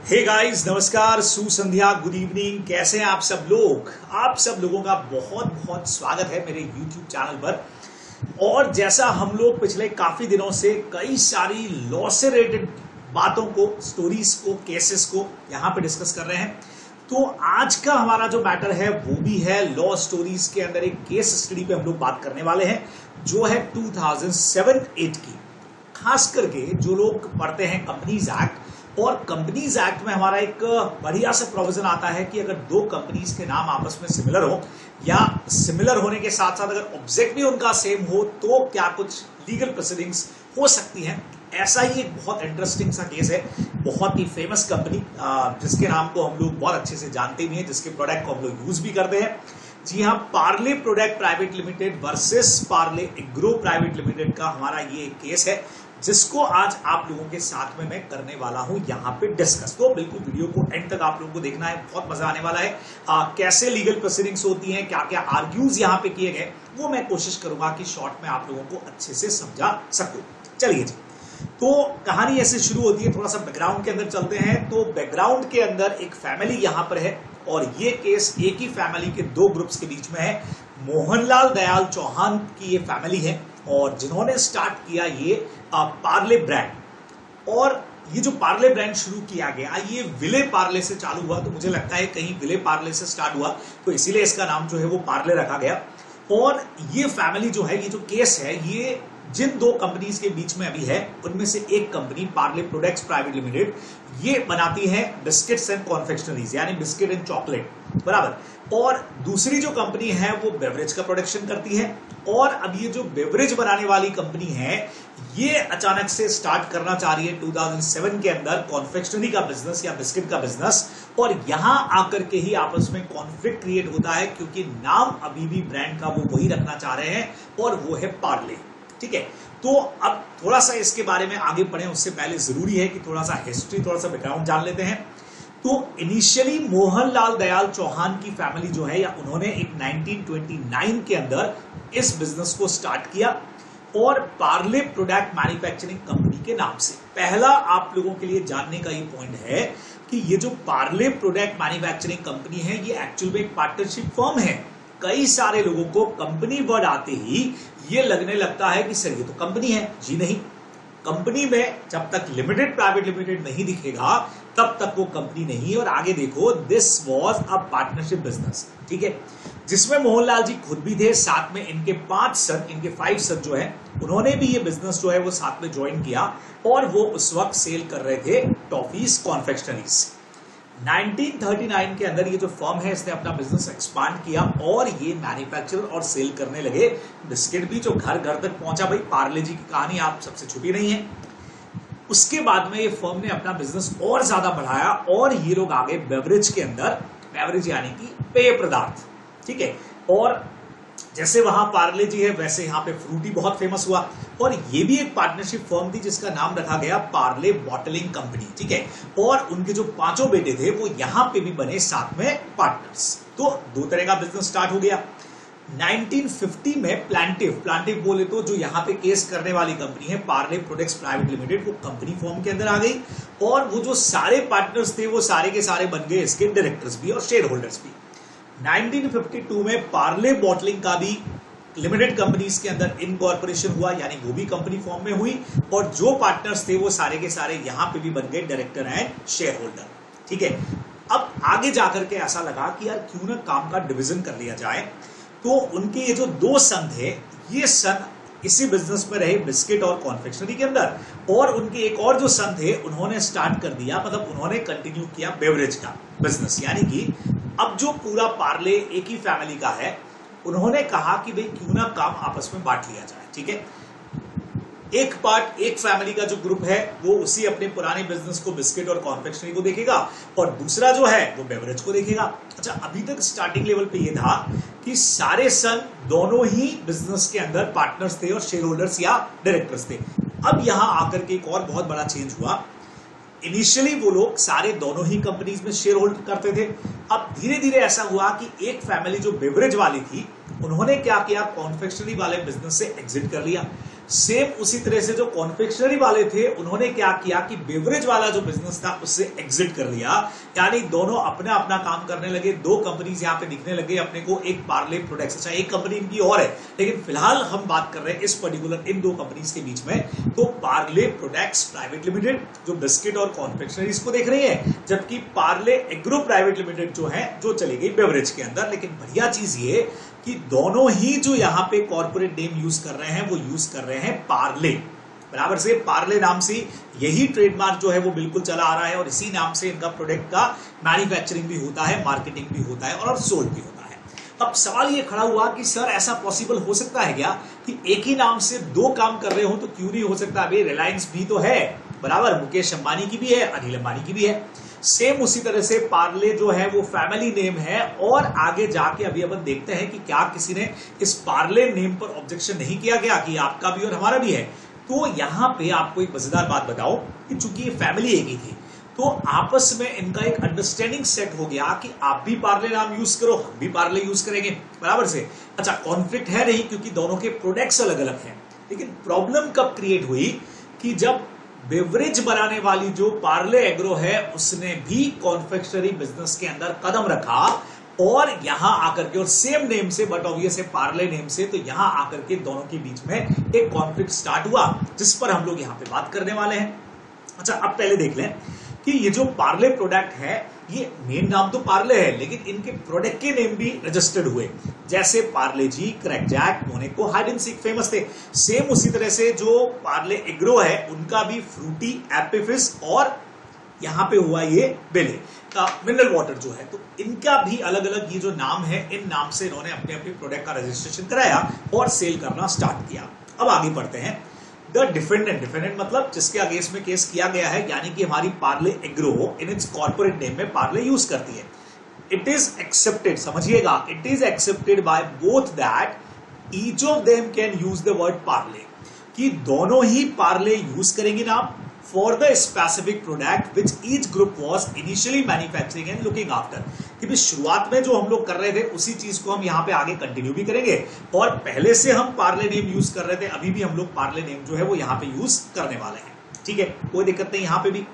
Hey guys, नमस्कार, सुसंध्या, good evening. कैसे हैं आप सब लोग? आप सब लोगों का बहुत बहुत स्वागत है मेरे YouTube चैनल पर। और जैसा हम लोग पिछले काफी दिनों से कई सारी लॉ से रिलेटेड बातों को, स्टोरीज को, केसेस को यहाँ पे डिस्कस कर रहे हैं, तो आज का हमारा जो मैटर है वो भी है लॉ स्टोरीज के अंदर एक केस स्टडी पे हम लोग बात करने वाले हैं, जो है 2007-8 की। खास करके जो लोग पढ़ते हैं कंपनीज एक्ट, और कंपनीज एक्ट में हमारा एक बढ़िया सा प्रोविजन आता है कि अगर दो कंपनीज के नाम आपस में सिमिलर हो, या सिमिलर होने के साथ साथ अगर ऑब्जेक्ट भी उनका सेम हो, तो क्या कुछ लीगल प्रोसीडिंग्स हो सकती हैं। ऐसा ही एक बहुत इंटरेस्टिंग सा केस है। बहुत ही फेमस कंपनी, जिसके नाम को हम लोग बहुत अच्छे से जानते भी हैं, जिसके प्रोडक्ट को हम लोग यूज भी करते हैं। जी हाँ, Parle product private limited versus Parle agro private limited का हमारा ये एक केस है, जिसको आज आप लोगों के साथ में मैं करने वाला हूं यहाँ पे डिस्कस। तो बिल्कुल वीडियो को एंड तक आप लोगों को देखना है, बहुत मजा आने वाला है। कैसे लीगल प्रोसीडिंग्स होती हैं, क्या क्या आर्ग्यूज यहाँ पे किए गए, वो मैं कोशिश करूंगा कि शॉर्ट में आप लोगों को अच्छे से समझा सकूं। चलिए जी, तो कहानी ऐसे शुरू होती है। थोड़ा सा बैकग्राउंड के अंदर चलते हैं। तो बैकग्राउंड के अंदर एक फैमिली यहाँ पर है, और ये केस एक ही फैमिली के दो ग्रुप्स के बीच में है। मोहनलाल दयाल चौहान की ये फैमिली है, और जिन्होंने स्टार्ट किया ये पार्ले ब्रांड। और ये जो पार्ले ब्रांड शुरू किया गया, ये विले पार्ले से चालू हुआ। तो मुझे लगता है कहीं विले पार्ले से स्टार्ट हुआ, तो इसीलिए इसका नाम जो है वो पार्ले रखा गया। और ये फैमिली जो है, ये जो केस है, ये जिन दो कंपनीज के बीच में अभी है, उनमें से एक company Parle products private limited, ये बनाती है बिस्किट्स एंड कॉन्फेक्शनरीज, यानी बिस्किट एंड चॉकलेट, बराबर। और दूसरी जो कंपनी है वो बेवरेज का प्रोडक्शन करती है। और अब ये जो बेवरेज बनाने वाली कंपनी है, ये अचानक से स्टार्ट करना चाह रही है 2007 के अंदर कॉन्फेक्शनरी का बिजनेस या बिस्किट का बिजनेस। और यहां आकर के ही आपस में कॉन्फ्लिक्ट क्रिएट होता है, क्योंकि नाम अभी भी ब्रांड का वो वही रखना चाह रहे हैं, और वो है पार्ले। ठीक है, तो अब थोड़ा सा इसके बारे में आगे बढ़े उससे पहले जरूरी है कि थोड़ा सा हिस्ट्री, थोड़ा सा बैकग्राउंड जान लेते हैं। तो इनिशियली मोहनलाल दयाल चौहान की फैमिली जो है, या उन्होंने एक 1929 के अंदर इस बिजनेस को स्टार्ट किया, और पार्ले प्रोडक्ट मैन्युफैक्चरिंग कंपनी के नाम से। पहला आप लोगों के लिए जानने का ये पॉइंट है कि ये जो पार्ले प्रोडक्ट मैन्युफैक्चरिंग कंपनी है, ये एक्चुअल में एक पार्टनरशिप फर्म है। कई सारे लोगों को कंपनी वर्ड आते ही ये लगने लगता है कि सर ये तो कंपनी है। जी नहीं, कंपनी में जब तक लिमिटेड प्राइवेट लिमिटेड नहीं दिखेगा, तब तक वो कंपनी नहीं है। और आगे देखो, this was a partnership business, ठीक है, जिसमें मोहनलाल जी खुद भी थे, साथ में इनके 5 सन जो है, उन्होंने भी ये बिजनेस जो है वो साथ में ज्वाइन किया, और वो उस वक्त सेल कर रहे थे टॉफीज कॉन्फेक्शनरीज। 1939 के अंदर ये जो फर्म है, इसने अपना बिजनेस एक्सपांड किया, और ये मैन्युफैक्चर और सेल करने लगे बिस्किट भी, जो घर घर तक पहुंचा। भाई, पार्ले जी की कहानी आप सबसे छुपी नहीं है। उसके बाद में ये फर्म ने अपना बिजनेस और ज्यादा बढ़ाया, और ये लोग आ गए बेवरेज के अंदर। बेवरेज यानी कि पेय पदार्थ, ठीक है। और जैसे वहां पार्ले जी है, वैसे यहाँ पे फ्रूटी बहुत फेमस हुआ। और ये भी एक पार्टनरशिप फर्म थी, जिसका नाम रखा गया पार्ले बॉटलिंग कंपनी, ठीक है। और उनके जो 5 बेटे थे, वो यहाँ पे भी बने साथ में पार्टनर्स। तो 2 तरह का बिजनेस स्टार्ट हो गया। 1950 में प्लांटिव बोले तो जो यहाँ पे केस करने वाली कंपनी है, पार्ले प्रोडक्ट्स प्राइवेट लिमिटेड, वो कंपनी फॉर्म के अंदर आ गई। और वो जो सारे पार्टनर्स थे, वो सारे के सारे बन गए इसके डायरेक्टर्स भी और शेयर होल्डर्स भी। 1952 में पार्ले बॉटलिंग का भी लिमिटेड कंपनीज के अंदर इनकॉर्पोरेशन हुआ, यानी वो भी कंपनी फॉर्म में हुई। और जो पार्टनर्स थे, वो सारे के सारे यहां पे भी बन गए डायरेक्टर एंड शेयर होल्डर, ठीक है। अब आगे जाकर के ऐसा लगा कि यार क्यों ना काम का डिवीजन कर लिया जाए। तो उनके ये जो 2 सन थे, ये सन इसी बिजनेस में रहे, बिस्किट और कॉन्फेक्शनरी के अंदर। और उनके एक और जो सन थे, उन्होंने स्टार्ट कर दिया, मतलब उन्होंने कंटिन्यू किया बेवरेज का बिजनेस। यानी कि अब जो पूरा पार्ले एक ही फैमिली का है, उन्होंने कहा कि भाई क्यों ना काम आपस में बांट लिया जाए, ठीक है। एक पार्ट, एक फैमिली का जो ग्रुप है, वो उसी अपने पुराने बिजनेस को, बिस्किट और कॉन्फेक्शनरी को देखेगा, और दूसरा जो है वो बेवरेज को देखेगा। अच्छा, अभी तक स्टार्टिंग लेवल पे ये था कि सारे सन दोनों ही बिजनेस के अंदर पार्टनर्स थे और शेयर होल्डर्स या डायरेक्टर्स थे। अब यहां आकर के एक और बहुत बड़ा चेंज हुआ। इनिशियली वो लोग सारे दोनों ही कंपनीज में शेयर होल्ड करते थे। अब धीरे धीरे ऐसा हुआ कि एक फैमिली जो बेवरेज वाली थी, उन्होंने क्या किया, कॉन्फेक्शनरी वाले बिजनेस से एग्जिट कर लिया। सेम उसी तरह से जो कॉन्फेक्शनरी वाले थे उन्होंने क्या किया कि बेवरेज वाला जो बिजनेस था उससे एग्जिट कर लिया, यानी दोनों अपना अपना काम करने लगे। दो कंपनीज यहां पे दिखने लगे अपने को, एक पार्ले प्रोडक्ट्स, अच्छा एक कंपनी इनकी और है लेकिन फिलहाल हम बात कर रहे हैं इस पर्टिकुलर इन दो कंपनीज के बीच में। तो पार्ले प्रोडक्ट्स प्राइवेट लिमिटेड जो बिस्किट और कॉन्फेक्शनरीज को देख रही है, जबकि पार्ले एग्रो प्राइवेट लिमिटेड जो है जो चली गई बेवरेज के अंदर। लेकिन बढ़िया चीज ये कि दोनों ही जो यहां पे कॉर्पोरेट नेम यूज कर रहे हैं वो यूज कर रहे हैं पार्ले, बराबर से पार्ले नाम से यही ट्रेडमार्क जो है वो बिल्कुल चला आ रहा है और इसी नाम से इनका प्रोडक्ट का मैन्युफैक्चरिंग भी होता है, मार्केटिंग भी होता है और सोल्ड भी होता है। अब सवाल ये खड़ा हुआ कि सर ऐसा पॉसिबल हो सकता है क्या कि एक ही नाम से दो काम कर रहे हो, तो क्यों नहीं हो सकता? अभी रिलायंस भी तो है, बराबर, मुकेश अंबानी की भी है, अनिल अंबानी की भी है। सेम उसी तरह से पार्ले जो है वो फैमिली नेम है और आगे जाके अभी अपन देखते हैं कि क्या किसी ने इस पार्ले नेम पर ऑब्जेक्शन नहीं किया गया कि आपका भी और हमारा भी है। तो यहां पे आपको एक मजेदार बात बताओ कि चूंकि ये फैमिली एक ही थी तो आपस में इनका एक अंडरस्टैंडिंग सेट हो गया कि आप भी पार्ले नाम यूज करो, हम भी पार्ले यूज करेंगे, बराबर से। अच्छा, कॉन्फ्लिक्ट है नहीं क्योंकि दोनों के प्रोडक्ट्स अलग अलग हैं, लेकिन प्रॉब्लम कब क्रिएट हुई कि जब बेवरेज बनाने वाली जो पार्ले एग्रो है उसने भी कॉन्फेक्शनरी बिजनेस के अंदर कदम रखा और यहां आकर के, और सेम नेम से बट ऑब्वियस है पार्ले नेम से, तो यहां आकर के दोनों के बीच में एक कॉन्फ्लिक्ट स्टार्ट हुआ जिस पर हम लोग यहां पे बात करने वाले हैं। अच्छा, अब पहले देख लें कि ये जो पार्ले प्रोडक्ट है ये मेन नाम तो पार्ले है लेकिन इनके प्रोडक्ट के नेम भी रजिस्टर्ड हुए, जैसे Parle G, Krackjack, Monaco, hide and seek famous थे। सेम उसी तरह से जो पार्ले एग्रो है उनका भी फ्रूटी, एपिफिस और यहां पे हुआ ये बेले का मिनरल वाटर जो है, तो इनका भी अलग अलग ये जो नाम है इन नाम से इन्होंने अपने अपने प्रोडक्ट का रजिस्ट्रेशन कराया और सेल करना स्टार्ट किया। अब आगे बढ़ते हैं। द डिफेंडेंट मतलब जिसके अगेंस्ट में केस किया गया है, यानी कि हमारी Parle agro in its corporate name में पार्ले यूज करती है। इट इज एक्सेप्टेड, समझिएगा, it is accepted by both that each of them can use the word Parle, कि दोनों ही पार्ले यूज करेंगे नाम for the specific product which each group was initially manufacturing and looking after, कि भी शुरुआत में जो हम लोग कर रहे थे उसी चीज को हम यहां पे आगे कंटिन्यू भी करेंगे और पहले से हम पार्ले नेम यूज कर रहे थे, अभी भी हम लोग पार्ले नेम जो है वो यहां पे यूज करने वाले हैं। ठीक है, कोई दिक्कत नहीं यहां पे भी।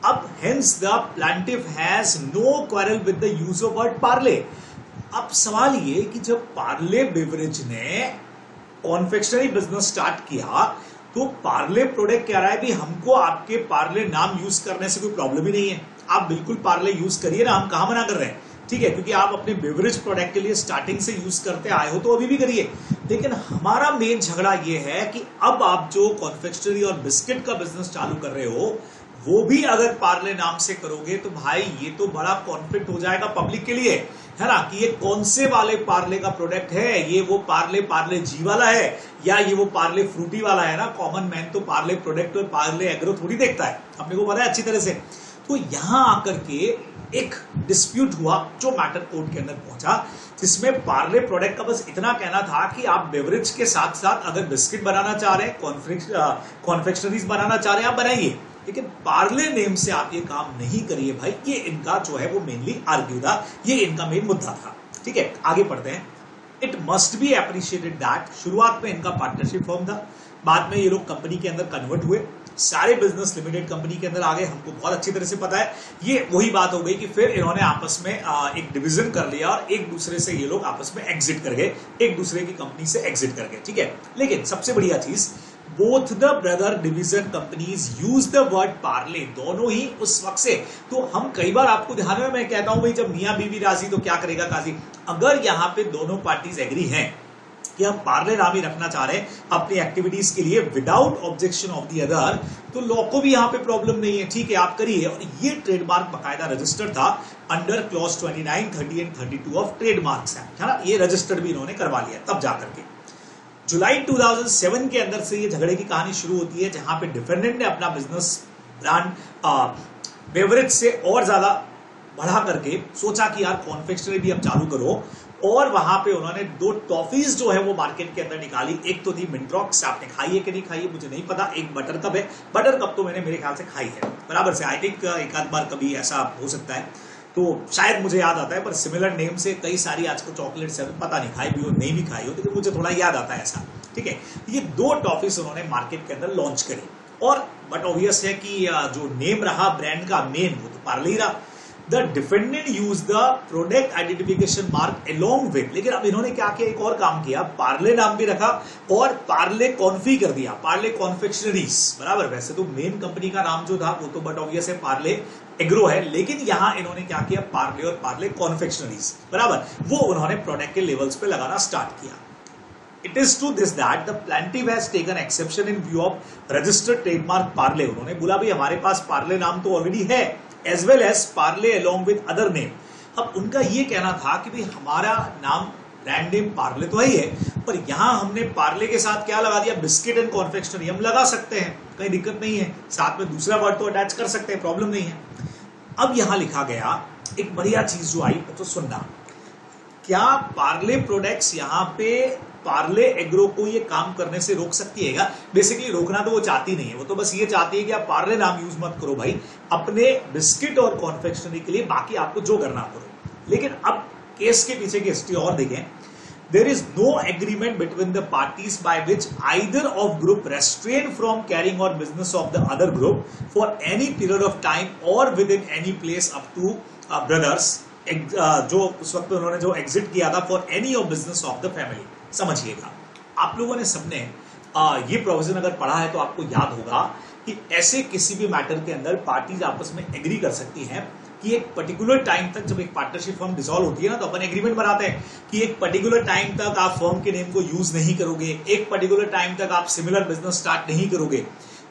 अब hence the plaintiff has no quarrel with the use of word Parle. अब सवाल ये कि जब पार्ले बेवरेज ने कॉन्फेक्शनरी बिजनेस स्टार्ट किया तो पार्ले प्रोडक्ट कह रहा है भी हमको आपके पार्ले नाम यूज करने से कोई प्रॉब्लम ही नहीं है, आप बिल्कुल पार्ले यूज करिए ना, हम कहां मना कर रहे हैं, ठीक है, क्योंकि आप अपने बेवरेज प्रोडक्ट के लिए स्टार्टिंग से यूज करते आए हो तो अभी भी करिए। लेकिन हमारा मेन झगड़ा यह है कि अब आप जो कॉन्फेक्शनरी और बिस्किट का बिजनेस चालू कर रहे हो वो भी अगर पार्ले नाम से करोगे तो भाई ये तो बड़ा कॉन्फ्लिक्ट हो जाएगा पब्लिक के लिए, है ना, कि ये कौन से वाले पार्ले का प्रोडक्ट है, ये वो पार्ले जी वाला है या ये वो पार्ले फ्रूटी वाला है ना। कॉमन मैन तो पार्ले प्रोडक्ट और पार्ले एग्रो थोड़ी देखता है, अपने को पता है अच्छी तरह से। तो यहां आकर के एक डिस्प्यूट हुआ जो मैटर कोर्ट के अंदर पहुंचा, जिसमें पार्ले प्रोडक्ट का बस इतना कहना था कि आप बेवरेज के साथ साथ अगर बिस्किट बनाना चाह रहे हैं, कॉन्फेक्शनरीज बनाना चाह रहे हैं, आप बनाइए, लेकिन पार्ले नेम से आप ये काम नहीं करिए भाई। ये इनका जो है वो मेनली आर्ग्यू था, ये इनका मेन मुद्दा था। ठीक है, आगे पढ़ते हैं। It must be appreciated that, शुरुआत में इनका पार्टनरशिप फॉर्म था, बाद में ये लोग कंपनी के अंदर कन्वर्ट हुए, सारे बिजनेस लिमिटेड कंपनी के अंदर आ गए, हमको बहुत अच्छी तरह से पता है। ये वही बात हो गई कि फिर इन्होंने आपस में एक डिवीजन कर लिया और एक दूसरे से ये लोग आपस में एग्जिट कर गए, एक दूसरे की कंपनी से एग्जिट कर गए। ठीक है, लेकिन सबसे बढ़िया चीज, both the brother division companies use the word Parle, दोनों ही उस वक्त से। तो हम कई बार आपको ध्यान में मैं कहता हूं भाई जब मियां बीवी राजी तो क्या करेगा काजी, अगर यहां पे दोनों पार्टीज एग्री हैं कि हम पार्ले नाम ही रखना चाह रहे हैं अपनी एक्टिविटीज के लिए without objection of the other, तो लॉ को भी यहां पे प्रॉब्लम नहीं है, ठीक है आप करिए। और ये ट्रेडमार्क बकायदा रजिस्टर्ड था under clause 29, 30 and 32 of trademarks act, है ना, ये रजिस्टर्ड भी इन्होंने करवा लिया तब जाकर के। जुलाई 2007 के अंदर से ये झगड़े की कहानी शुरू होती है, जहां पे डिफेंडेंट ने अपना बिजनेस ब्रांड बेवरेज से और ज्यादा बढ़ा करके सोचा कि यार कॉन्फेक्शनरी भी अब चालू करो, और वहां पे उन्होंने दो टॉफीज जो है वो मार्केट के अंदर निकाली। एक तो थी मिंट्रॉक्स, आपने खाई है कि नहीं खाई है मुझे नहीं पता, एक बटर कप है, बटर कप तो मैंने मेरे ख्याल से खाई है बराबर से, आई थिंक एक आध बार कभी ऐसा हो सकता है, तो शायद मुझे याद आता है, पर सिमिलर नेम से कई सारी आजकल चॉकलेट्स है, तो पता नहीं खाई भी हो नहीं भी खाई हो, लेकिन मुझे थोड़ा याद आता है ऐसा। ठीक है, ये 2 टॉफीज उन्होंने मार्केट के अंदर लॉन्च करी और बट ऑब्वियस है कि जो नेम रहा ब्रांड का मेन वो तो पार्ले ही रहा। The defendant use the product identification mark along with, लेकिन अब इन्होंने क्या किया, एक और काम किया, पार्ले नाम भी रखा और पार्ले कॉन्फी कर दिया, पार्ले कॉन्फेक्शनरीज, बराबर। वैसे तो मेन कंपनी का नाम जो था वो तो बट ऑब्वियस है पार्ले एग्रो है, लेकिन यहां इन्होंने क्या किया, पार्ले और पार्ले कॉन्फेक्शनरीज, बराबर, वो उन्होंने प्रोडक्ट के लेवल्स पे लगाना स्टार्ट किया। It is to this that the plaintiff has taken exception in view of registered trademark parle। उन्होंने बोला भाई हमारे पास पार्ले नाम तो ऑलरेडी है, as well as parle along with other name। अब उनका ये कहना था कि भाई हमारा नाम ब्रांड नेम पार्ले तो ही है, पर यहां हमने पार्ले के साथ क्या लगा दिया, बिस्किट एंड कॉन्फेक्शनरी। हम लगा सकते हैं, कहीं दिक्कत नहीं है, साथ में दूसरा वर्ड तो अटैच कर सकते हैं, प्रॉब्लम नहीं है। अब यहां लिखा गया एक बढ़िया चीज जो आई तो सुनना, क्या पार्ले प्रोडक्ट्स यहां पे पार्ले एग्रो को ये काम करने से रोक सकती है? बेसिकली रोकना तो वो चाहती नहीं है, वो तो बस ये चाहती है कि आप पार्ले नाम यूज मत करो भाई अपने बिस्किट और कॉन्फेक्शनरी के लिए, बाकी आपको जो करना करो। लेकिन अब केस के पीछे की हिस्ट्री और देखें। There is no agreement between the parties by which either of group restrain from carrying on business of the other group for any period of time or within any place up to brothers, जो उस वक्त उन्होंने जो exit किया था, for any of business of the family. समझिएगा, आप लोगों ने सबने ये प्रोविजन अगर पढ़ा है तो आपको याद होगा कि ऐसे किसी भी मैटर के अंदर पार्टीज आपस में एग्री कर सकती हैं कि एक पर्टिकुलर टाइम तक, जब एक पार्टनरशिप फर्म डिसॉल्व होती है ना, तो अपन एग्रीमेंट बनाते हैं कि एक पर्टिकुलर टाइम तक आप फर्म के नेम को यूज नहीं करोगे, एक पर्टिकुलर टाइम तक आप सिमिलर बिजनेस स्टार्ट नहीं करोगे।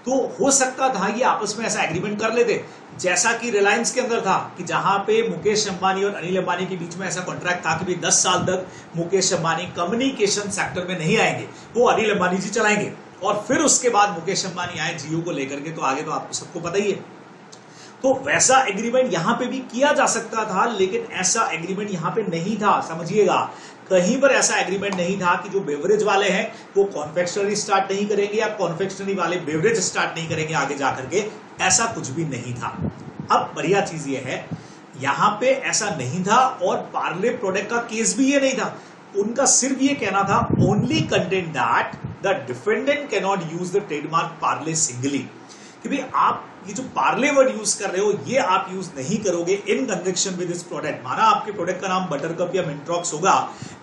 तो हो सकता था ये आपस में ऐसा एग्रीमेंट कर लेते, जैसा कि रिलायंस के अंदर था कि जहां पे मुकेश अंबानी और अनिल अंबानी के बीच में ऐसा कॉन्ट्रैक्ट था कि भाई 10 साल तक मुकेश अंबानी कम्युनिकेशन सेक्टर में नहीं आएंगे, वो अनिल अंबानी जी चलाएंगे, और फिर उसके बाद मुकेश अंबानी आए जियो को लेकर के, तो आगे तो आपको सबको पता ही है। तो वैसा एग्रीमेंट यहां पे भी किया जा सकता था, लेकिन ऐसा एग्रीमेंट यहां पे नहीं था। समझिएगा, कहीं पर ऐसा एग्रीमेंट नहीं था कि जो बेवरेज वाले हैं वो कॉन्फेक्शनरी स्टार्ट नहीं करेंगे या कॉन्फेक्शनरी वाले बेवरेज स्टार्ट नहीं करेंगे आगे जाकर के, ऐसा कुछ भी नहीं था। अब बढ़िया चीज ये है, यहां पे ऐसा नहीं था और पार्ले प्रोडक्ट का केस भी ये नहीं था। उनका सिर्फ ये कहना था, only content that the defendant can not use the trademark Parle singly, कि भाई आप ये जो पार्ले वर्ड यूज कर रहे हो ये आप यूज नहीं करोगे इन कंजक्शन विद दिस प्रोडक्ट। माना आपके प्रोडक्ट का नाम बटरकप या मिंट्रॉक्स होगा,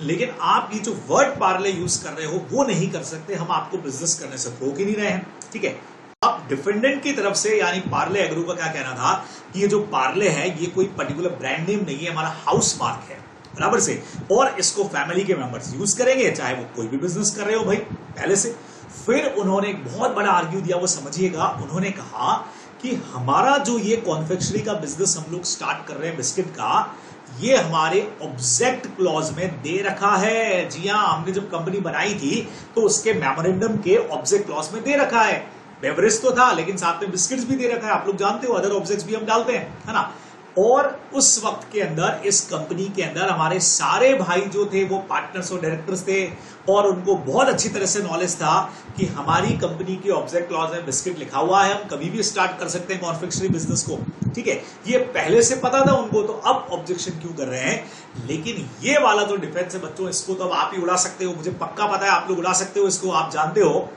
लेकिन आप ये जो वर्ड पार्ले यूज कर रहे हो वो नहीं कर सकते, हम आपको बिजनेस करने से रोक ही नहीं रहे हैं। ठीक है, अब डिफेंडेंट की तरफ से यानी पार्ले एग्रो का क्या कहना था कि ये जो पार्ले है ये कोई पर्टिकुलर ब्रांड नेम नहीं है, हमारा हाउस मार्क है, बराबर से, और इसको फैमिली के मेंबर्स यूज करेंगे, चाहे वो कोई भी बिजनेस कर रहे हो भाई पहले से। फिर उन्होंने एक बहुत बड़ा आर्ग्यू दिया, वो समझिएगा, उन्होंने कहा कि हमारा जो ये कॉन्फेक्शनरी का बिजनेस हम लोग स्टार्ट कर रहे हैं बिस्किट का, ये हमारे ऑब्जेक्ट क्लॉज में दे रखा है। जी हाँ, हमने जब कंपनी बनाई थी तो उसके मेमोरेंडम के ऑब्जेक्ट क्लॉज में दे रखा है। बेवरेज तो था लेकिन साथ में बिस्किट्स भी दे रखा है, आप लोग जानते हो, अदर ऑब्जेक्ट्स भी हम डालते हैं, है ना। और उस वक्त के अंदर इस कंपनी के अंदर हमारे सारे भाई जो थे वो पार्टनर्स और डायरेक्टर्स थे, और उनको बहुत अच्छी तरह से नॉलेज था कि हमारी कंपनी के ऑब्जेक्ट क्लॉज में बिस्किट लिखा हुआ है, हम कभी भी स्टार्ट कर सकते हैं कॉन्फेक्शनरी बिजनेस को। ठीक है, ये पहले से पता था उनको, तो अब ऑब्जेक्शन क्यों कर रहे हैं। लेकिन ये वाला जो डिफेंस है बच्चों, इसको तो अब आप ही उड़ा सकते हो, मुझे पक्का पता है आप लोग उड़ा सकते हो इसको, आप जानते हो।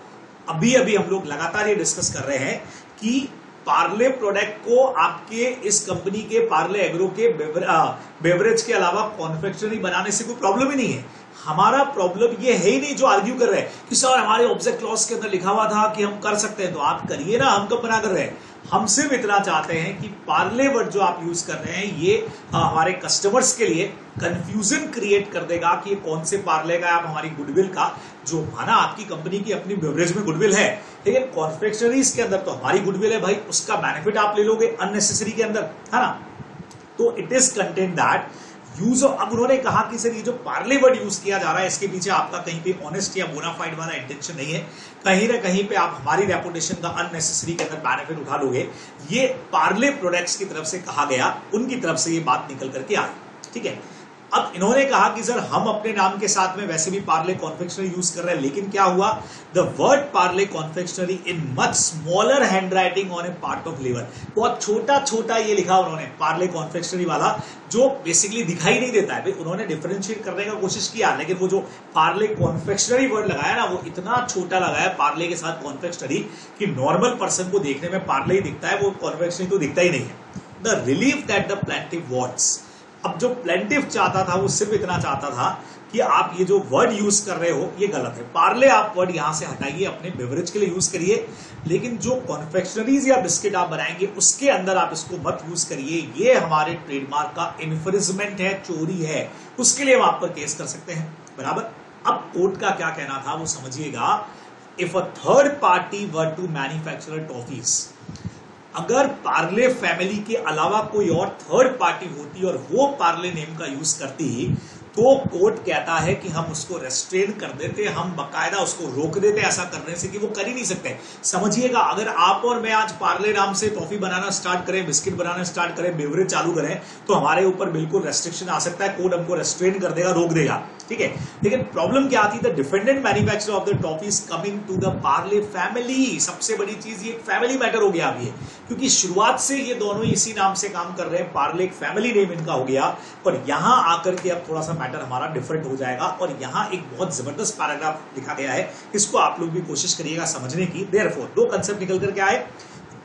अभी अभी हम लोग लगातार ये डिस्कस कर रहे हैं कि पार्ले प्रोडक्ट को आपके इस कंपनी के पार्ले एग्रो के बेवरेज के अलावा कॉन्फेक्शनरी बनाने से कोई प्रॉब्लम ही नहीं है। हमारा प्रॉब्लम ये है ही नहीं जो आर्ग्यू कर रहे हैं कि सर हमारे ऑब्जेक्ट क्लॉज के अंदर लिखा हुआ था कि हम कर सकते हैं, तो आप करिए ना, हम कब मना कर रहे हैं। हम सिर्फ इतना चाहते हैं कि पार्ले वर्ड जो आप यूज कर रहे हैं ये हमारे कस्टमर्स के लिए कंफ्यूजन क्रिएट कर देगा कि कौन से पार्ले का, आप हमारी गुडविल का, जो माना आपकी कंपनी की अपनी बेवरेज में गुडविल है, लेकिन कॉन्फेक्शनरीज के अंदर तो हमारी गुडविल है भाई, उसका बेनिफिट आप ले लोगे अननेसेसरी के अंदर, है ना। तो it is content that use. अब उन्होंने कहा कि सर ये जो पार्ले वर्ड यूज किया जा रहा है इसके पीछे आपका कहीं पे ऑनेस्ट या बोनाफाइड वाला इंटेंशन नहीं है, कहीं ना कहीं पे आप हमारी रेपुटेशन का अननेसेसरी के अंदर बेनिफिट उठा लोगे। ये पार्ले प्रोडक्ट्स की तरफ से कहा गया, उनकी तरफ से ये बात निकल करके आई। ठीक है, अब इन्होंने कहा कि सर हम अपने नाम के साथ में वैसे भी पार्ले कॉन्फेक्शनरी यूज कर रहे हैं, लेकिन क्या हुआ, the word Parle confectionery in much smaller hand writing on A part of labour, बहुत छोटा छोटा ये लिखा उन्होंने पार्ले कॉन्फेक्शनरी वाला, जो बेसिकली दिखाई नहीं देता है। उन्होंने डिफरेंशिएट करने का कोशिश किया, लेकिन वो जो पार्ले कॉन्फेक्शनरी वर्ड लगाया ना, वो इतना छोटा लगाया पार्ले के साथ कॉन्फेक्शनरी कि नॉर्मल पर्सन को देखने में पार्ले ही दिखता है, वो कॉन्फेक्शनरी तो दिखता ही नहीं है। The relief that the plaintiff wants, अब जो प्लेंटिफ चाहता था वो सिर्फ इतना चाहता था कि आप ये जो वर्ड यूज कर रहे हो ये गलत है, पार्ले आप वर्ड यहां से हटाइए, अपने बेवरेज के लिए यूज करिए, लेकिन जो कॉन्फेक्शनरीज या बिस्किट आप बनाएंगे उसके अंदर आप इसको मत यूज करिए, ये हमारे ट्रेडमार्क का इन्फ्रिंजमेंट है, चोरी है, उसके लिए हम आप पर केस कर सकते हैं, बराबर। अब कोर्ट का क्या कहना था वो समझिएगा। If a third party were to manufacture toffees, अगर पार्ले फैमिली के अलावा कोई और थर्ड पार्टी होती और वो पार्ले नेम का यूज करती, तो कोर्ट कहता है कि हम उसको रेस्ट्रेन कर देते, हम बकायदा उसको रोक देते ऐसा करने से कि वो कर ही नहीं सकते। समझिएगा, अगर आप और मैं आज पार्ले नाम से टॉफी बनाना स्टार्ट करें, बिस्किट बनाना स्टार्ट करें, बेवरेज चालू करें, तो हमारे ऊपर बिल्कुल रेस्ट्रिक्शन आ सकता है, कोर्ट हमको रेस्ट्रेन कर देगा, रोक देगा, ठीक है। लेकिन प्रॉब्लम क्या आती है, the defendant manufacturer of the toffees coming to the Parle family, सबसे बड़ी चीज ये फैमिली मैटर हो गया अभी, क्योंकि शुरुआत से ये दोनों इसी नाम से काम कर रहे हैं, पार्ले एक फैमिली नेम इनका हो गया, पर यहां आकर के अब थोड़ा सा मैटर हमारा डिफरेंट हो जाएगा। और यहां एक बहुत जबरदस्त पैराग्राफ लिखा गया है, इसको आप लोग भी कोशिश करिएगा समझने की। देयरफॉर दो कंसेप्ट निकल करके आए,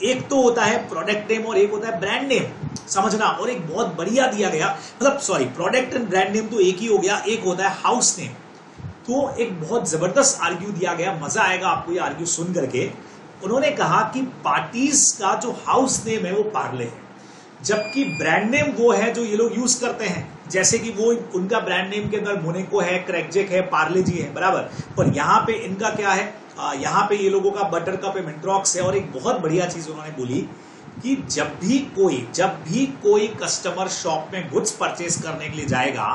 एक तो होता है प्रोडक्ट नेम और एक होता है ब्रांड नेम, समझना। और एक बहुत बढ़िया दिया गया, मतलब sorry, product and brand name तो एक ही हो गया, एक होता है हाउस नेम। तो एक बहुत जबरदस्त आर्ग्यू दिया गया, मजा आएगा आपको ये आर्ग्यू सुन करके। उन्होंने कहा कि पार्टीज का जो हाउस नेम है वो पार्ले है, जबकि ब्रांड नेम वो है जो ये लोग यूज करते हैं, जैसे कि वो उनका ब्रांड नेम के अंदर मोनेको है, क्रैकजैक है, पार्ले जी है, बराबर। पर यहाँ पे इनका क्या है, यहाँ पे ये लोगों का बटर कप है, मिंट्रॉक्स है। और एक बहुत बढ़िया चीज उन्होंने बोली कि जब भी कोई कस्टमर शॉप में गुड्स परचेस करने के लिए जाएगा,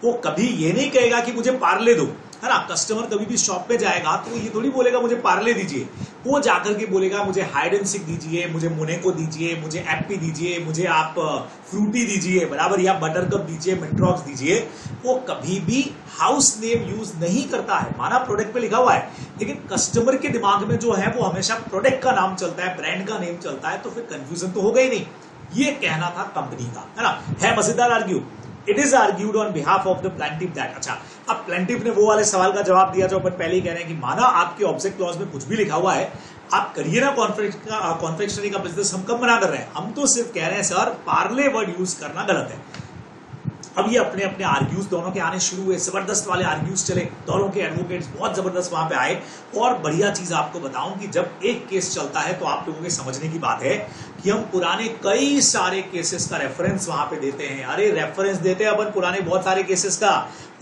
वो कभी ये नहीं कहेगा कि मुझे पार्ले दो, है ना। कस्टमर कभी भी शॉप पे जाएगा तो ये थोड़ी बोलेगा मुझे पार्ले दीजिए, वो जाकर के बोलेगा मुझे हाइड एंड सीक दीजिए, मुझे मोनेको दीजिए, मुझे एप्पी दीजिए, मुझे आप फ्रूटी दीजिए, बराबर, या बटर कप दीजिए, मिंट्रॉक्स दीजिए। वो कभी भी हाउस नेम यूज नहीं करता है, माना प्रोडक्ट पे लिखा हुआ है, लेकिन कस्टमर के दिमाग में जो है वो हमेशा प्रोडक्ट का नाम चलता है, ब्रांड का नेम चलता है, तो फिर कंफ्यूजन तो होगा ही नहीं। ये कहना था कंपनी का, है ना। है मजेदार argue. It is argued on behalf of the plaintiff that, अच्छा, अब प्लेंटिफ ने वो वाले सवाल का जवाब दिया जो अपन पहले ही कह रहे हैं कि माना आपके ऑब्जेक्ट क्लॉज में कुछ भी लिखा हुआ है, आप करिए ना कॉन्फेक्शनरी का बिजनेस, हम कब मना कर रहे हैं, हम तो सिर्फ कह रहे हैं सर पार्ले वर्ड यूज करना गलत है। अब ये अपने अपने आर्ग्यूज दोनों के आने शुरू हुए, जबरदस्त वाले आर्ग्यूज चले, दोनों के एडवोकेट्स बहुत जबरदस्त वहां पे आए। और बढ़िया चीज आपको बताऊं कि जब एक केस चलता है तो आप लोगों के समझने की बात है कि हम पुराने कई सारे केसेस का रेफरेंस वहां पे देते हैं। अरे रेफरेंस देते हैं अपन पुराने बहुत सारे केसेस का,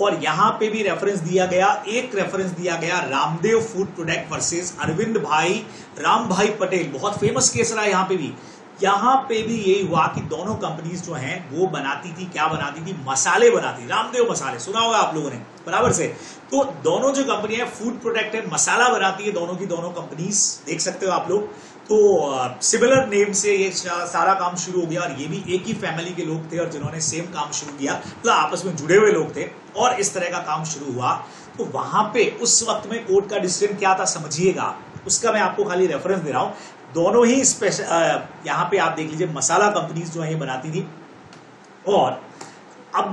और यहां पे भी रेफरेंस दिया गया, एक रेफरेंस दिया गया Ramdev food product versus Arvind Bhai Ram भाई पटेल, बहुत फेमस केस रहा यहां पे भी। यहां पे भी यही हुआ कि दोनों कंपनीज जो हैं वो बनाती थी, क्या बनाती थी, मसाले बनाती, रामदेव मसाले, सुना होगा आप लोगों ने, बराबर से। तो दोनों जो कंपनी है फूड प्रोडक्ट है, मसाला बनाती है, दोनों की दोनों कंपनीज, देख सकते हो आप लोग। तो सिमिलर नेम से ये सारा काम शुरू हो गया, और ये भी एक ही फैमिली के लोग थे और जिन्होंने सेम काम शुरू किया, मतलब आपस में जुड़े हुए लोग थे, और इस तरह का काम शुरू हुआ। तो वहां पे उस वक्त में कोर्ट का डिसीजन क्या था समझिएगा, उसका मैं आपको खाली रेफरेंस दे रहा हूं। दोनों ही स्पेशल, यहां पे आप देख लीजिए, मसाला कंपनीज जो है ये बनाती थी। और अब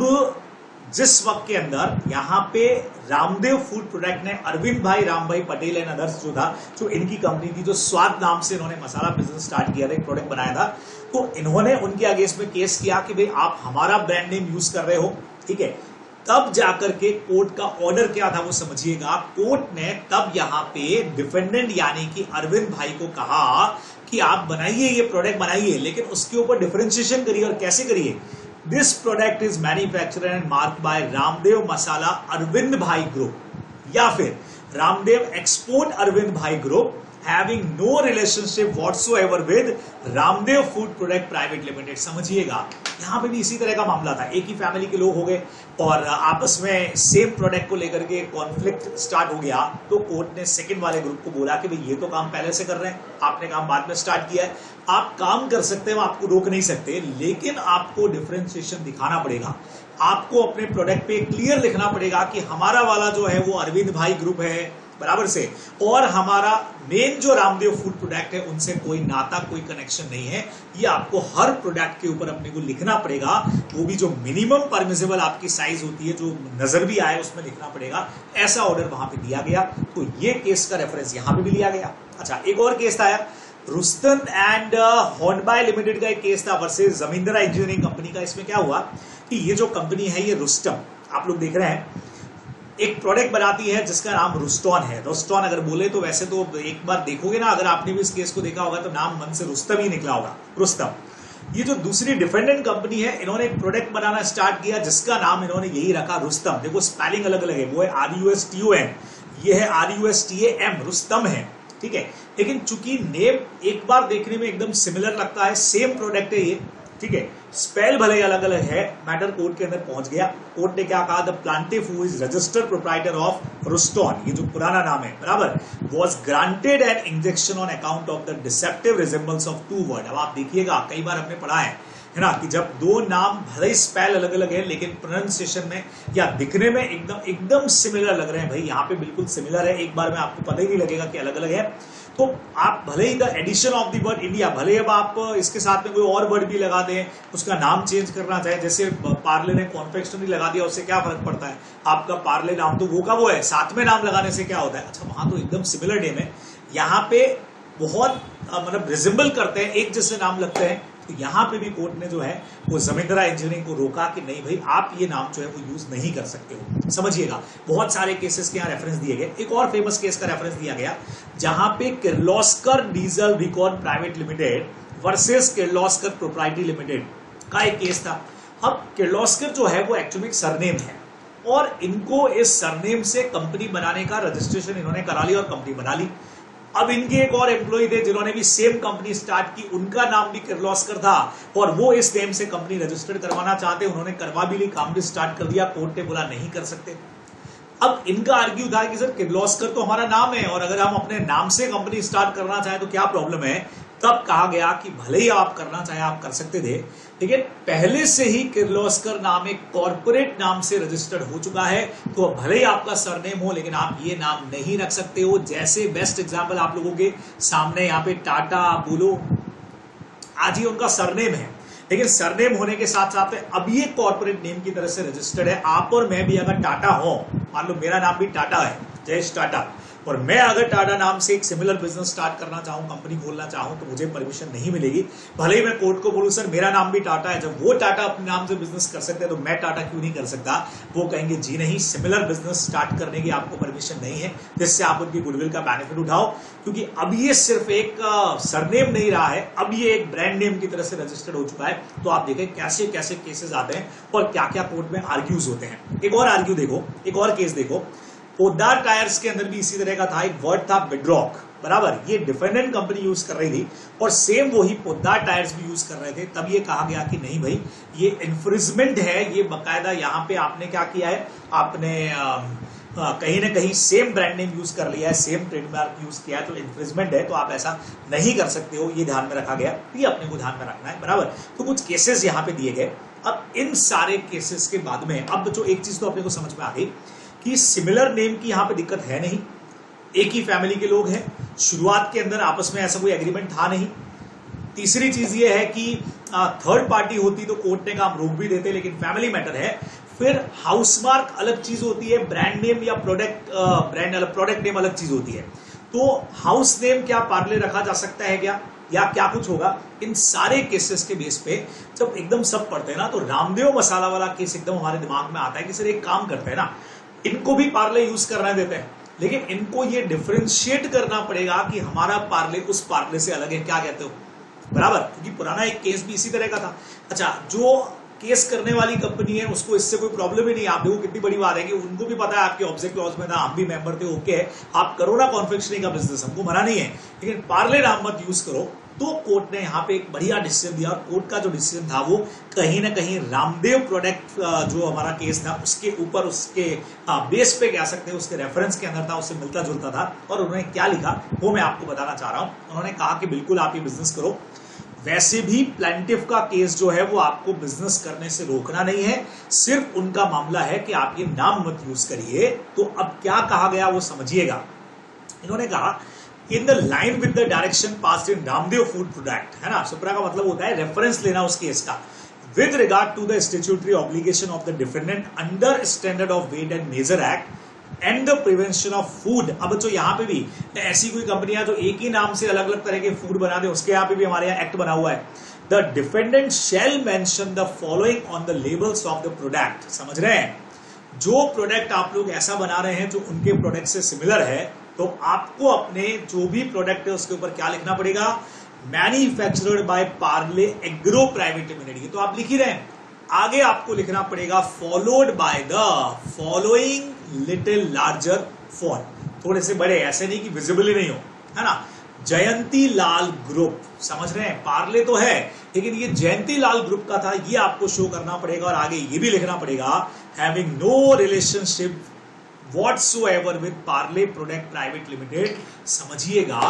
जिस वक्त के अंदर यहाँ पे रामदेव फूड प्रोडक्ट ने अरविंद भाई राम भाई पटेल एंड अदर्स जो था, जो इनकी कंपनी थी, जो स्वाद नाम से इन्होंने मसाला बिजनेस स्टार्ट किया था, एक प्रोडक्ट बनाया था, तो इन्होंने उनके अगेंस्ट में केस किया कि भाई आप हमारा ब्रांड नेम यूज कर रहे हो, ठीक है। तब जाकर के कोर्ट का ऑर्डर क्या था वो समझिएगा। कोर्ट ने तब यहाँ पे डिफेंडेंट यानी कि अरविंद भाई को कहा कि आप बनाइए, ये प्रोडक्ट बनाइए, लेकिन उसके ऊपर डिफरेंशिएशन करिए। और कैसे करिए, this product is manufactured and marked by Ramdev masala Arvind bhai group, या फिर Ramdev export Arvind bhai group, having no relationship whatsoever with Ramdev food product private limited. समझिएगा, यहां पे भी इसी तरह का मामला था, एक ही फैमिली के लोग हो गए और आपस में सेम प्रोडक्ट को लेकर के कॉन्फ्लिक्ट स्टार्ट हो गया, तो कोर्ट ने सेकंड वाले ग्रुप को बोला कि भाई ये तो काम पहले से कर रहे हैं, आपने काम बाद में स्टार्ट किया है, आप काम कर सकते हो, आपको रोक नहीं सकते, लेकिन आपको डिफरेंशिएशन दिखाना पड़ेगा, आपको अपने प्रोडक्ट पे क्लियर लिखना पड़ेगा कि हमारा वाला जो है वो अरविंद भाई ग्रुप है बराबर से, और हमारा मेन जो रामदेव फूड प्रोडक्ट है उनसे कोई नाता, कोई कनेक्शन नहीं है। ये आपको हर प्रोडक्ट के ऊपर अपने को लिखना पड़ेगा, वो भी जो मिनिमम परमिसिबल आपकी साइज होती है, जो नजर भी आए उसमें लिखना पड़ेगा। ऐसा ऑर्डर वहां पे दिया गया, तो ये केस का रेफरेंस यहां पे भी लिया गया। अच्छा, एक और केस था रुस्तम एंड हॉर्नबाय लिमिटेड का एक केस था वर्सेस जमींदारा इंजीनियरिंग कंपनी का। इसमें क्या हुआ कि ये जो कंपनी है, ये रुस्तम, आप लोग देख रहे हैं, एक प्रोडक्ट बनाती है जिसका नाम रुस्टॉन है। रुस्टॉन अगर बोले तो वैसे तो एक बार देखोगे ना, अगर आपने भी इस केस को देखा होगा तो नाम मन से रुस्तम ही निकला होगा, रुस्तम। ये जो दूसरी डिफेंडेंट कंपनी है, इन्होंने एक प्रोडक्ट बनाना स्टार्ट किया जिसका नाम इन्होंने यही रखा, रुस्तम। देखो स्पेलिंग अलग अलग है, वो है RUSTON, ये है RUSTAM, रुस्तम है, ठीक है। लेकिन चूंकि नेम एक बार देखने में एकदम सिमिलर लगता है, सेम प्रोडक्ट है ये, ठीक है, स्पेल भले अलग अलग है, मैटर कोर्ट के अंदर पहुंच गया। कोर्ट ने क्या कहा, the plaintiff who is registered proprietor of Ruston, ये जो पुराना नाम है बराबर, was granted an injunction on account of the deceptive resemblance of two word. अब आप देखिएगा, कई बार हमने पढ़ा है ना, कि जब दो नाम भले ही स्पेल अलग अलग है लेकिन प्रोनाउंसिएशन में या दिखने में एकदम सिमिलर लग रहे हैं, भाई यहाँ पे बिल्कुल सिमिलर है, एक बार में आपको पता ही नहीं लगेगा कि अलग अलग है। तो आप भले ही the addition of the word India, भले अब आप इसके साथ में कोई और वर्ड भी लगा दें, उसका नाम चेंज करना चाहे, जैसे पार्ले ने कॉन्फेक्शनरी लगा दिया, उससे क्या फर्क पड़ता है, आपका पार्ले नाम तो वो का वो है, साथ में नाम लगाने से क्या होता है। अच्छा, वहां तो एकदम सिमिलर नेम है, यहाँ पे बहुत मतलब रिजेंबल करते हैं, एक जैसे नाम लगते हैं। तो यहां पे भी कोर्ट ने जो है वो जमींदारा इंजीनियरिंग को रोका कि नहीं भाई, आप ये नाम जो है वो यूज नहीं कर सकते हो। समझिएगा, बहुत सारे केसेस के यहाँ रेफरेंस दिए गए। एक और फेमस केस का रेफरेंस दिया गया जहां पे Kirloskar diesel record private limited versus Kirloskar proprietary limited का एक केस था। अब किर्लोस्कर जो है वो एक्चुअली एक सरनेम है और इनको इस सरनेम से कंपनी बनाने का रजिस्ट्रेशन इन्होंने करा लिया और कंपनी बना ली। अब इनके एक और एम्प्लॉय थे जिन्होंने भी सेम कंपनी स्टार्ट की, उनका नाम भी किर्लोस्कर था और वो इस नेम से कंपनी रजिस्टर्ड करवाना चाहते, उन्होंने करवा भी ली, काम भी स्टार्ट कर दिया। कोर्ट ने बोला नहीं कर सकते। अब इनका आर्ग्यू था कि सर किर्लोस्कर तो हमारा नाम है और अगर हम अपने नाम से कंपनी स्टार्ट करना चाहें तो क्या प्रॉब्लम है। तब कहा गया कि भले ही आप करना चाहे आप कर सकते थे, लेकिन पहले से ही किर्लोस्कर नाम एक कॉर्पोरेट नाम से रजिस्टर्ड हो चुका है, तो भले ही आपका सरनेम हो लेकिन आप ये नाम नहीं रख सकते हो। जैसे बेस्ट एग्जांपल आप लोगों के सामने यहाँ पे टाटा अपोलो, आज ही उनका सरनेम है, लेकिन सरनेम होने के साथ साथ अब ये कॉर्पोरेट नेम की तरह से रजिस्टर्ड है। आप और मैं भी अगर टाटा हो, मान लो मेरा नाम भी टाटा है, जयेश टाटा, और मैं अगर टाटा नाम से एक सिमिलर बिजनेस स्टार्ट करना चाहूं, कंपनी खोलना चाहूं, तो मुझे परमिशन नहीं मिलेगी। भले ही मैं कोर्ट को बोलूं सर मेरा नाम भी टाटा है, जब वो टाटा अपने नाम से बिजनेस कर सकते हैं तो मैं टाटा क्यों नहीं कर सकता। वो कहेंगे जी नहीं, सिमिलर बिजनेस स्टार्ट करने की आपको परमिशन नहीं है, जिससे आप उनकी गुडविल का बेनिफिट उठाओ, क्योंकि अब ये सिर्फ एक सरनेम नहीं रहा है, अब ये एक ब्रांड नेम की तरह से रजिस्टर्ड हो चुका है। तो आप देखें कैसे कैसे केसेस आते हैं और क्या क्या कोर्ट में आर्ग्यूज होते हैं। एक और आर्ग्यू देखो, एक और केस देखो, पोद्दार टायर्स के अंदर भी इसी तरह का था। एक वर्ड था बिड्रॉक, बराबर, ये डिफेंडेंट कंपनी यूज कर रही थी और सेम वही पोद्दार टायर्स भी यूज कर रहे थे। तब ये कहा गया कि नहीं भाई, ये इन्फ्रिंजमेंट है, ये बकायदा यहाँ पे आपने क्या किया है, आपने कहीं ना कहीं सेम ब्रांड नेम यूज कर लिया है, सेम ट्रेडमार्क यूज किया है, तो इन्फ्रिंजमेंट है, तो आप ऐसा नहीं कर सकते हो। ये ध्यान में रखा गया, ये अपने को ध्यान में रखना है, बराबर। तो कुछ केसेस यहाँ पे दिए गए। अब इन सारे केसेस के बाद में अब जो एक चीज तो अपने को समझ में आ गई कि सिमिलर नेम की यहां पे दिक्कत है नहीं, एक ही फैमिली के लोग हैं, शुरुआत के अंदर आपस में ऐसा कोई एग्रीमेंट था नहीं। तीसरी चीज ये है कि थर्ड पार्टी होती तो कोर्ट ने काम रोक भी देते, लेकिन फैमिली मैटर है। फिर हाउस मार्क अलग चीज होती है, ब्रांड नेम या प्रोडक्ट नेम अलग चीज होती है। तो हाउस नेम क्या पार्ले रखा जा सकता है क्या, या क्या कुछ होगा। इन सारे केसेस के बेस पे जब एकदम सब पढ़ते हैं ना, तो रामदेव मसाला वाला केस एकदम हमारे दिमाग में आता है कि सर एक काम करते हैं ना, इनको भी पार्ले यूज करना देते हैं, लेकिन इनको ये डिफरेंशिएट करना पड़ेगा कि हमारा पार्ले उस पार्ले से अलग है, क्या कहते हो, बराबर। क्योंकि पुराना एक केस भी इसी तरह का था। अच्छा, जो केस करने वाली कंपनी है, उसको इससे कोई प्रॉब्लम ही नहीं। आप देखो कितनी बड़ी बात है कि उनको भी पता है आपके ऑब्जेक्ट क्लॉज में था, हम भी मेंबर थे, ओके है, आप करो ना कॉन्फेक्शनरी का बिजनेस, हमको मना नहीं है, लेकिन पार्ले नाम मत यूज करो। तो कोर्ट ने यहाँ पे एक बढ़िया डिसीजन दिया, और कोर्ट का जो डिसीजन था वो कहीं ना कहीं रामदेव प्रोडक्ट जो हमारा केस था उसके ऊपर, उसके बेस पे कह सकते हैं, उसके रेफरेंस के अंदर था, उससे मिलता जुलता था। और उन्होंने क्या लिखा वो मैं आपको बताना चाह रहा हूं। उन्होंने कहा कि बिल्कुल आप ये बिजनेस करो, वैसे भी प्लेंटिफ का केस जो है वो आपको बिजनेस करने से रोकना नहीं है, सिर्फ उनका मामला है कि आप ये नाम मत यूज करिए। तो अब क्या कहा गया वो समझिएगा। इन्होंने कहा in the line with the direction passed in Ramdev food product, है ना, सुप्रा का मतलब होता है रेफरेंस लेना उस केस का। With regard to the statutory obligation of the defendant under standard of weight and measure act and the prevention of food. अब जो यहाँ पे भी ऐसी कोई कंपनियां जो एक ही नाम से अलग अलग तरह के फूड बना दे, उसके यहाँ पे भी हमारे यहाँ एक्ट बना हुआ है। The defendant shall mention the following on the labels of the product. समझ रहे हैं, जो प्रोडक्ट आप लोग ऐसा बना रहे हैं जो उनके प्रोडक्ट से सिमिलर है, तो आपको अपने जो भी प्रोडक्ट है उसके ऊपर क्या लिखना पड़ेगा, manufactured by Parle agro private limited. ये तो आप लिख ही रहे हैं, आगे आपको लिखना पड़ेगा followed by the following little larger font, थोड़े से बड़े, ऐसे नहीं कि विजिबल ही नहीं हो, है ना। जयंती लाल ग्रुप, समझ रहे हैं, पार्ले तो है लेकिन ये जयंती लाल ग्रुप का था, ये आपको शो करना पड़ेगा। और आगे ये भी लिखना पड़ेगा having no relationship whatsoever with Parle product private limited. समझिएगा,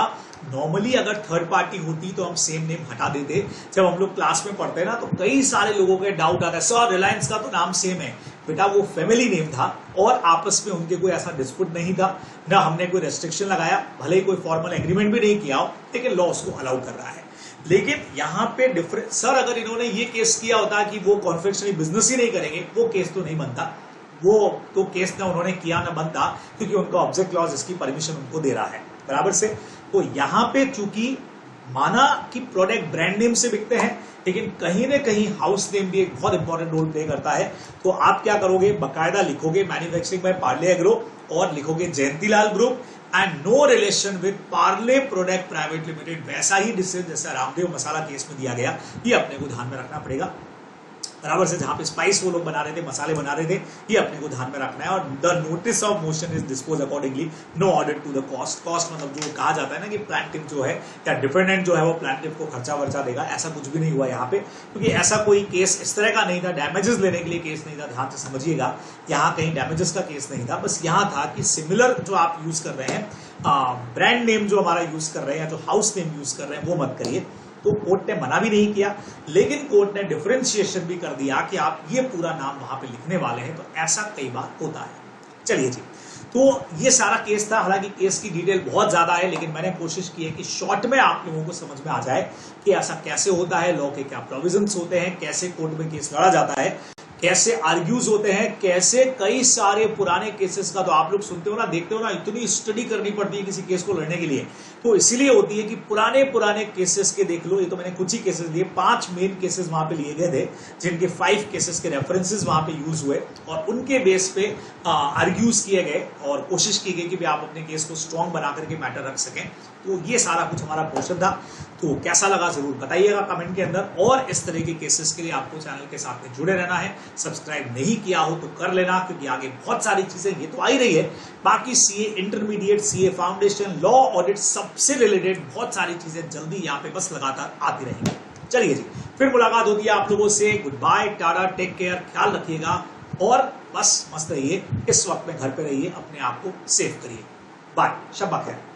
नॉर्मली अगर थर्ड पार्टी होती तो हम सेम नेम हटा देते। जब हम लोग क्लास में पढ़ते हैं ना, तो कई सारे लोगों के डाउट आता है, सर रिलायंस का तो नाम सेम है। बेटा वो फैमिली नेम था और आपस में उनके कोई ऐसा डिस्प्यूट नहीं था, ना हमने कोई रेस्ट्रिक्शन लगाया, भले ही कोई फॉर्मल एग्रीमेंट भी नहीं किया हो, लेकिन लॉ उसको अलाउ कर रहा है। लेकिन यहाँ पे डिफरेंस, सर अगर इन्होंने ये केस किया होता कि वो कॉन्फेक्शनरी बिजनेस ही नहीं करेंगे, वो केस तो नहीं बनता, वो तो केस ना उन्होंने किया ना बनता, क्योंकि उनका ऑब्जेक्ट क्लॉज इसकी परमिशन उनको दे रहा है बराबर से। तो यहाँ पे चूंकि माना कि प्रोडक्ट ब्रांड नेम से बिकते हैं, लेकिन कहीं ना कहीं हाउस नेम भी एक बहुत इंपॉर्टेंट रोल प्ले करता है। तो आप क्या करोगे, बकायदा लिखोगे मैन्युफैक्चरिंग बाय पार्ले एग्रो और लिखोगे Jayantilal group and no relation with Parle product private limited. वैसा ही डिसीजन जैसा रामदेव मसाला केस में दिया गया, ये अपने को ध्यान में रखना पड़ेगा बराबर से। जहां पे स्पाइस वो लोग बना रहे थे, मसाले बना रहे थे, ये अपने को ध्यान में रखना है। और the notice of motion is dispose accordingly, no audit to the cost. Cost मतलब जो कहा जाता है ना कि प्लांटिव जो है या डिफेंडेंट जो है वो प्लांटिव को खर्चा वर्चा देगा, ऐसा कुछ भी नहीं हुआ यहाँ पे, क्योंकि ऐसा कोई केस इस तरह का नहीं था, डैमेजेस लेने के लिए केस नहीं था। ध्यान से समझिएगा, यहाँ कहीं डैमेजेस का केस नहीं था, बस यहाँ था कि सिमिलर जो आप यूज कर रहे हैं, ब्रांड नेम जो हमारा यूज कर रहे हैं या जो हाउस नेम यूज कर रहे हैं, वो मत करिए। तो कोर्ट ने मना भी नहीं किया, लेकिन कोर्ट ने डिफरेंशिएशन भी कर दिया कि आप ये पूरा नाम वहां पे लिखने वाले हैं। तो ऐसा कई बार होता है। चलिए जी, तो ये सारा केस था। हालांकि केस की डिटेल बहुत ज्यादा है, लेकिन मैंने कोशिश की है कि शॉर्ट में आप लोगों को समझ में आ जाए कि ऐसा कैसे होता है, लॉ के क्या प्रोविजंस होते हैं, कैसे कोर्ट में केस लड़ा जाता है, कैसे आर्ग्यूज होते हैं, कैसे कई सारे पुराने केसेस का तो आप लोग सुनते हो ना, देखते हो ना, इतनी स्टडी करनी पड़ती है किसी केस को लड़ने के लिए। तो इसीलिए होती है कि पुराने केसेस के देख लो। ये तो मैंने कुछ ही केसेस लिए, 5 मेन केसेस वहां पे लिए गए थे, जिनके 5 केसेस के रेफरेंसेस वहां पे यूज हुए और उनके बेस पे आर्ग्यूज किए गए और कोशिश की गई कि आप अपने केस को स्ट्रॉन्ग बना करके मैटर रख सकें। तो ये सारा कुछ हमारा पोर्शन था। तो कैसा लगा जरूर बताइएगा कमेंट के अंदर। और इस तरह के केसेस के लिए आपको चैनल के साथ में जुड़े रहना है। सब्सक्राइब नहीं किया हो तो कर लेना, क्योंकि आगे बहुत सारी चीजें ये तो आ ही रही है, बाकी CA intermediate, CA foundation, law, audit, सबसे रिलेटेड बहुत सारी चीजें जल्दी यहाँ पे बस लगातार आती रहेंगी। चलिए जी, फिर मुलाकात होती है आप लोगों से। Good bye, tata, take care, ख्याल रखिएगा और बस मस्त रहिए। इस वक्त में घर पे रहिए, अपने आप को सेफ करिए। बाय, शब्बा खैर।